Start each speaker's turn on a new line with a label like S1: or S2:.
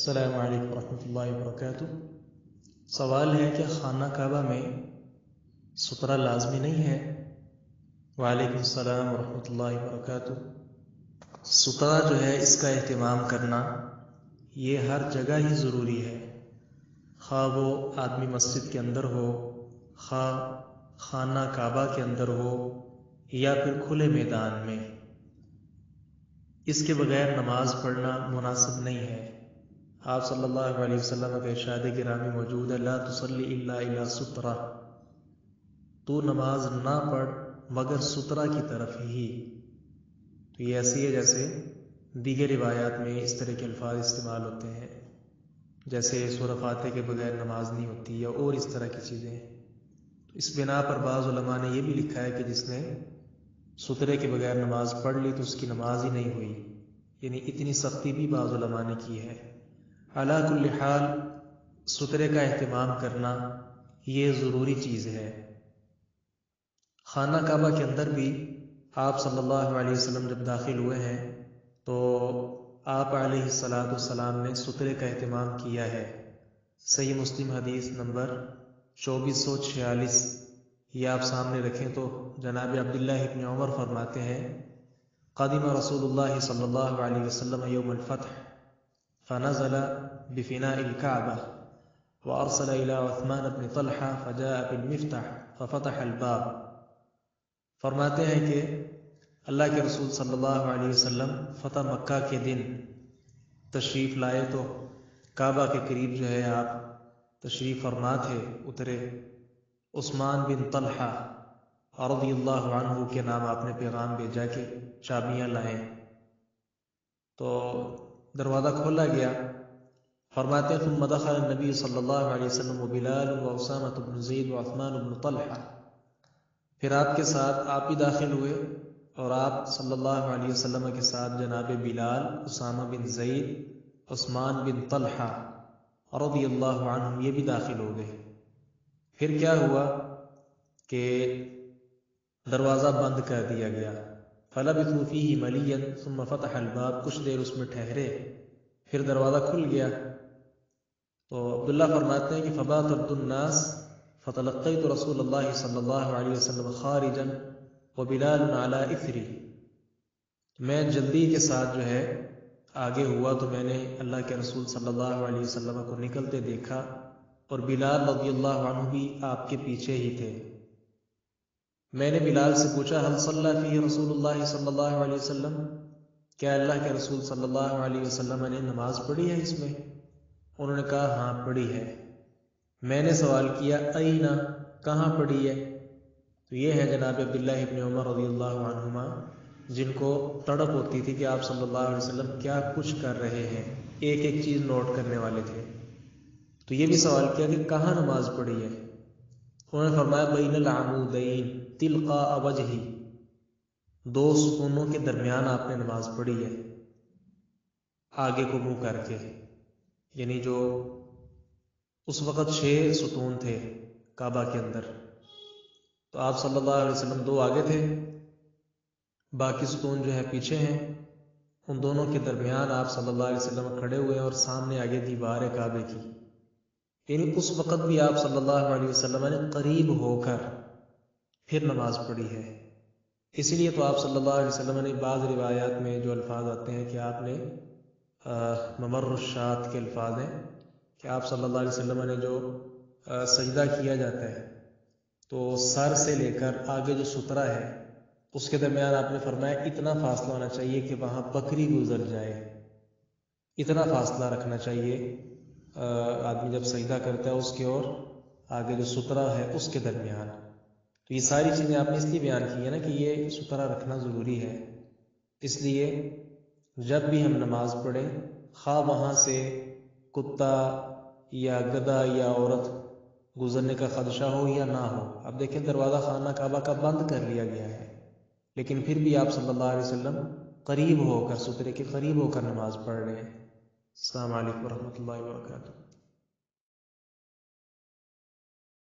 S1: السلام علیکم ورحمۃ اللہ وبرکاتہ۔ سوال ہے کہ خانہ کعبہ میں سترہ لازمی نہیں ہے؟ وعلیکم السلام ورحمۃ اللہ وبرکاتہ۔ سترہ جو ہے اس کا اہتمام کرنا یہ ہر جگہ ہی ضروری ہے، خواہ وہ آدمی مسجد کے اندر ہو، خواہ خانہ کعبہ کے اندر ہو یا پھر کھلے میدان میں۔ اس کے بغیر نماز پڑھنا مناسب نہیں ہے۔ آپ صلی اللہ علیہ وسلم کا ارشاد گرامی موجود ہے، لا تصلی الا الی سترہ، تو نماز نہ پڑھ مگر سترہ کی طرف ہی۔ تو یہ ایسی ہے جیسے دیگر روایات میں اس طرح کے الفاظ استعمال ہوتے ہیں، جیسے سورہ فاتحہ کے بغیر نماز نہیں ہوتی یا اور اس طرح کی چیزیں۔ اس بنا پر بعض علماء نے یہ بھی لکھا ہے کہ جس نے سترے کے بغیر نماز پڑھ لی تو اس کی نماز ہی نہیں ہوئی، یعنی اتنی سختی بھی بعض علماء نے کی ہے۔ علی کل حال سترے کا اہتمام کرنا یہ ضروری چیز ہے۔ خانہ کعبہ کے اندر بھی آپ صلی اللہ علیہ وسلم جب داخل ہوئے ہیں تو آپ علیہ السلام نے سترے کا اہتمام کیا ہے۔ صحیح مسلم حدیث نمبر 2446، یہ آپ سامنے رکھیں تو جناب عبداللہ ابن عمر فرماتے ہیں، قدم رسول اللہ صلی اللہ علیہ وسلم یوم الفتح فنزل بفناء الكعبة وأرسل إلى عثمان بن طلحة فجاء بالمفتاح ففتح الباب۔ فرماتے ہیں کہ اللہ کے رسول صلی اللہ علیہ وسلم فتح مکہ کے دن تشریف لائے تو کعبہ کے قریب جو ہے آپ تشریف فرما تھے، اترے۔ عثمان بن طلحہ رضی اللہ عنہ کے نام آپ نے پیغام بھیجا کہ چابیاں لائیں، تو دروازہ کھولا گیا۔ فرماتے ثم دخل النبی صلی اللہ علیہ وسلم وبلال واسامۃ بن زید وعثمان بن طلحہ، پھر آپ کے ساتھ آپ بھی داخل ہوئے اور آپ صلی اللہ علیہ وسلم کے ساتھ جناب بلال، اسامہ بن زید، عثمان بن طلحہ رضی اللہ عنہ یہ بھی داخل ہو گئے۔ پھر کیا ہوا کہ دروازہ بند کر دیا گیا۔ فلبثوا فیہ ملیا ثم فتح الباب، کچھ دیر اس میں ٹھہرے پھر دروازہ کھل گیا۔ تو عبداللہ فرماتے ہیں کہ فبات الناس فتلقیت رسول اللہ صلی اللہ علیہ وسلم خارجا وبلال علی اثری، میں جلدی کے ساتھ جو ہے آگے ہوا تو میں نے اللہ کے رسول صلی اللہ علیہ وسلم کو نکلتے دیکھا اور بلال رضی اللہ عنہ بھی آپ کے پیچھے ہی تھے۔ میں نے بلال سے پوچھا هل صلی فیہ رسول اللہ صلی اللہ علیہ وسلم، کیا اللہ کے رسول صلی اللہ علیہ وسلم نے نماز پڑھی ہے اس میں؟ انہوں نے کہا ہاں پڑھی ہے۔ میں نے سوال کیا اینا، کہاں پڑھی ہے؟ تو یہ ہے جناب عبداللہ ابن عمر رضی اللہ عنہما جن کو تڑپ ہوتی تھی کہ آپ صلی اللہ علیہ وسلم کیا کچھ کر رہے ہیں، ایک ایک چیز نوٹ کرنے والے تھے۔ تو یہ بھی سوال کیا کہ کہاں نماز پڑھی ہے؟ انہوں نے فرمایا بین العمودین تلقاء وجہی، دو ستونوں کے درمیان آپ نے نماز پڑھی ہے، آگے کو منہ کر کے، یعنی جو اس وقت 6 ستون تھے کعبہ کے اندر، تو آپ صلی اللہ علیہ وسلم 2 آگے تھے، باقی ستون جو ہے پیچھے ہیں، ان دونوں کے درمیان آپ صلی اللہ علیہ وسلم کھڑے ہوئے اور سامنے آگے دیوار ہے کعبے کی، یعنی اس وقت بھی آپ صلی اللہ علیہ وسلم نے قریب ہو کر پھر نماز پڑھی ہے۔ اسی لیے تو آپ صلی اللہ علیہ وسلم نے بعض روایات میں جو الفاظ آتے ہیں کہ آپ نے ممر الشات کے الفاظ ہیں کہ آپ صلی اللہ علیہ وسلم نے جو سجدہ کیا جاتا ہے تو سر سے لے کر آگے جو سترہ ہے اس کے درمیان آپ نے فرمایا اتنا فاصلہ ہونا چاہیے کہ وہاں بکری گزر جائے، اتنا فاصلہ رکھنا چاہیے آدمی جب سجدہ کرتا ہے اس کے اور آگے جو سترہ ہے اس کے درمیان۔ تو یہ ساری چیزیں آپ نے اس لیے بیان کی ہیں نا کہ یہ سترہ رکھنا ضروری ہے، اس لیے جب بھی ہم نماز پڑھیں خواہ وہاں سے کتا یا گدھا یا عورت گزرنے کا خدشہ ہو یا نہ ہو۔ اب دیکھیں دروازہ خانہ کعبہ کا بند کر لیا گیا ہے لیکن پھر بھی آپ صلی اللہ علیہ وسلم قریب ہو کر سترے کے قریب ہو کر نماز پڑھ رہے ہیں۔ السلام علیکم ورحمۃ اللہ وبرکاتہ۔